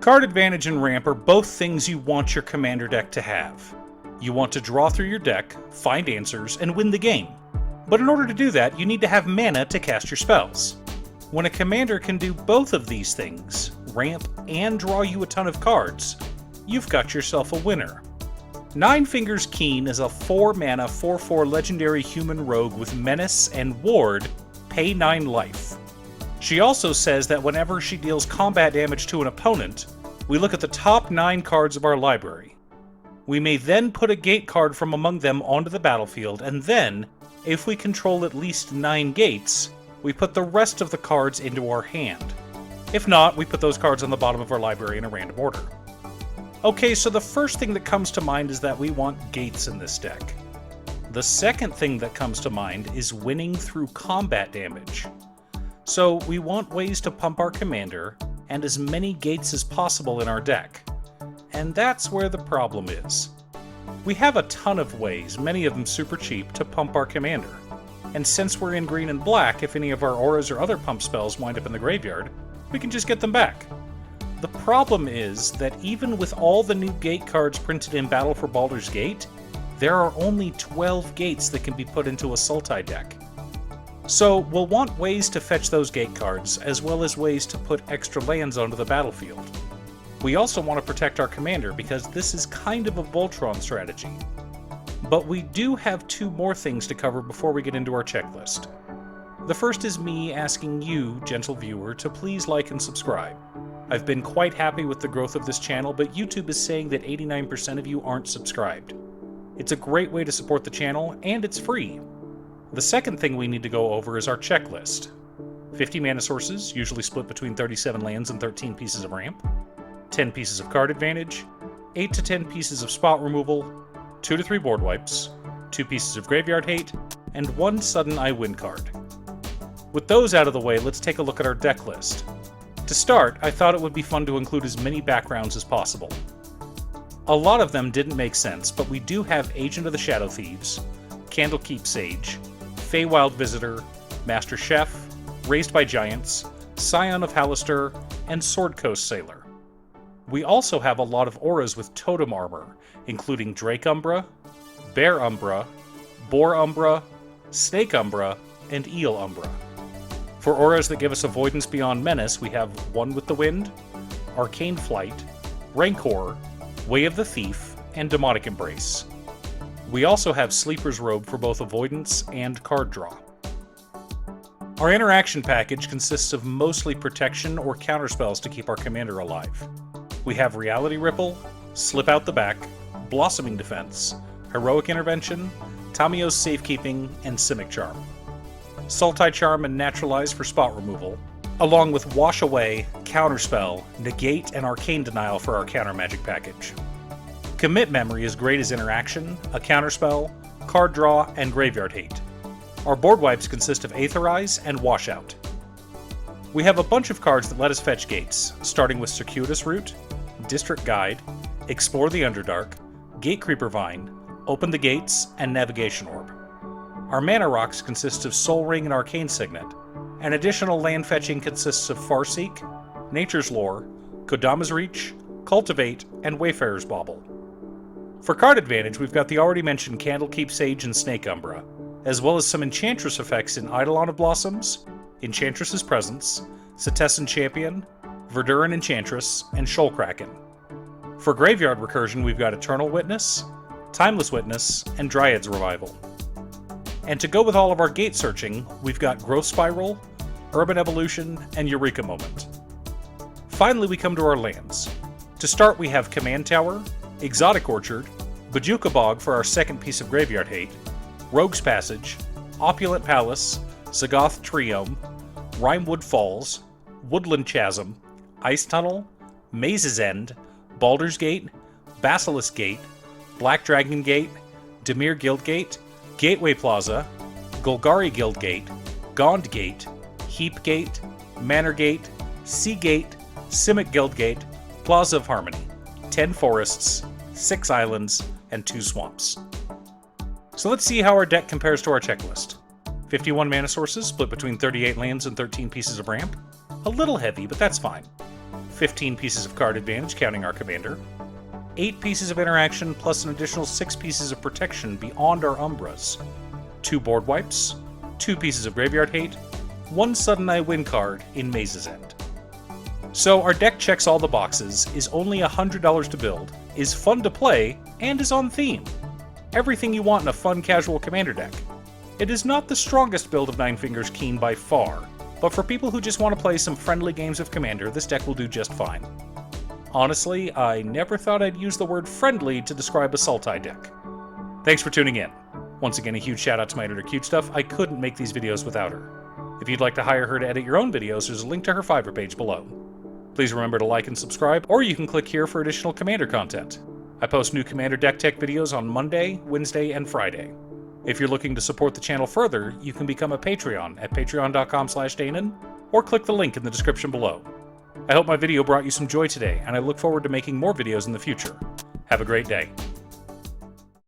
Card advantage and ramp are both things you want your commander deck to have. You want to draw through your deck, find answers, and win the game. But in order to do that, you need to have mana to cast your spells. When a commander can do both of these things, ramp and draw you a ton of cards, you've got yourself a winner. Nine Fingers Keene is a 4-mana 4/4 legendary human rogue with Menace and Ward, pay 9 life. She also says that whenever she deals combat damage to an opponent, we look at the top 9 cards of our library. We may then put a gate card from among them onto the battlefield, and then, if we control at least 9 gates, we put the rest of the cards into our hand. If not, we put those cards on the bottom of our library in a random order. Okay, so the first thing that comes to mind is that we want gates in this deck. The second thing that comes to mind is winning through combat damage. So we want ways to pump our commander, and as many gates as possible in our deck. And that's where the problem is. We have a ton of ways, many of them super cheap, to pump our commander. And since we're in green and black, if any of our auras or other pump spells wind up in the graveyard, we can just get them back. The problem is that even with all the new gate cards printed in Battle for Baldur's Gate, there are only 12 gates that can be put into a Sultai deck. So we'll want ways to fetch those gate cards, as well as ways to put extra lands onto the battlefield. We also want to protect our commander because this is kind of a Voltron strategy. But we do have 2 more things to cover before we get into our checklist. The first is me asking you, gentle viewer, to please like and subscribe. I've been quite happy with the growth of this channel, but YouTube is saying that 89% of you aren't subscribed. It's a great way to support the channel, and it's free. The second thing we need to go over is our checklist. 50 mana sources, usually split between 37 lands and 13 pieces of ramp. 10 pieces of card advantage. 8 to 10 pieces of spot removal. 2 to 3 board wipes. 2 pieces of graveyard hate. And 1 sudden I win card. With those out of the way, let's take a look at our deck list. To start, I thought it would be fun to include as many backgrounds as possible. A lot of them didn't make sense, but we do have Agent of the Shadow Thieves, Candlekeep Sage, Feywild Visitor, Master Chef, Raised by Giants, Scion of Halaster, and Sword Coast Sailor. We also have a lot of auras with totem armor, including Drake Umbra, Bear Umbra, Boar Umbra, Snake Umbra, and Eel Umbra. For auras that give us Avoidance Beyond Menace, we have One with the Wind, Arcane Flight, Rancor, Way of the Thief, and Demonic Embrace. We also have Sleeper's Robe for both avoidance and card draw. Our interaction package consists of mostly protection or counterspells to keep our commander alive. We have Reality Ripple, Slip Out the Back, Blossoming Defense, Heroic Intervention, Tamio's Safekeeping, and Simic Charm. Sultai Charm and Naturalize for spot removal, along with Wash Away, Counterspell, Negate, and Arcane Denial for our counter magic package. Commit Memory is great as interaction, a counterspell, card draw, and graveyard hate. Our board wipes consist of Aetherize and Washout. We have a bunch of cards that let us fetch gates, starting with Circuitous Route, District Guide, Explore the Underdark, Gatecreeper Vine, Open the Gates, and Navigation Orb. Our mana rocks consist of Soul Ring and Arcane Signet, and additional land fetching consists of Farseek, Nature's Lore, Kodama's Reach, Cultivate, and Wayfarer's Bauble. For card advantage, we've got the already mentioned Candlekeep Sage and Snake Umbra, as well as some Enchantress effects in Eidolon of Blossoms, Enchantress's Presence, Setessan Champion, Verduran Enchantress, and Shoalkraken. For graveyard recursion, we've got Eternal Witness, Timeless Witness, and Dryad's Revival. And to go with all of our gate searching, we've got Growth Spiral, Urban Evolution, and Eureka Moment. Finally, we come to our lands. To start, we have Command Tower, Exotic Orchard, Bajuka Bog for our second piece of graveyard hate, Rogue's Passage, Opulent Palace, Zagoth Triome, Rimewood Falls, Woodland Chasm, Ice Tunnel, Maze's End, Baldur's Gate, Basilisk Gate, Black Dragon Gate, Dimir Guild Gate, Gateway Plaza, Golgari Guild Gate, Gond Gate, Heap Gate, Manor Gate, Sea Gate, Simic Guild Gate, Plaza of Harmony, 10 forests, 6 islands, and 2 swamps. So let's see how our deck compares to our checklist. 51 mana sources, split between 38 lands and 13 pieces of ramp. A little heavy, but that's fine. 15 pieces of card advantage counting our commander, 8 pieces of interaction plus an additional 6 pieces of protection beyond our Umbras, 2 board wipes, 2 pieces of graveyard hate, 1 Sudden I Win card in Maze's End. So our deck checks all the boxes, is only $100 to build, is fun to play, and is on theme. Everything you want in a fun casual commander deck. It is not the strongest build of Nine Fingers Keene by far, but for people who just want to play some friendly games of Commander, this deck will do just fine. Honestly, I never thought I'd use the word friendly to describe a Sultai deck. Thanks for tuning in. Once again, a huge shout out to my editor Cute Stuff. I couldn't make these videos without her. If you'd like to hire her to edit your own videos, there's a link to her Fiverr page below. Please remember to like and subscribe, or you can click here for additional Commander content. I post new Commander deck tech videos on Monday, Wednesday, and Friday. If you're looking to support the channel further, you can become a Patreon at patreon.com/Danon, or click the link in the description below. I hope my video brought you some joy today, and I look forward to making more videos in the future. Have a great day.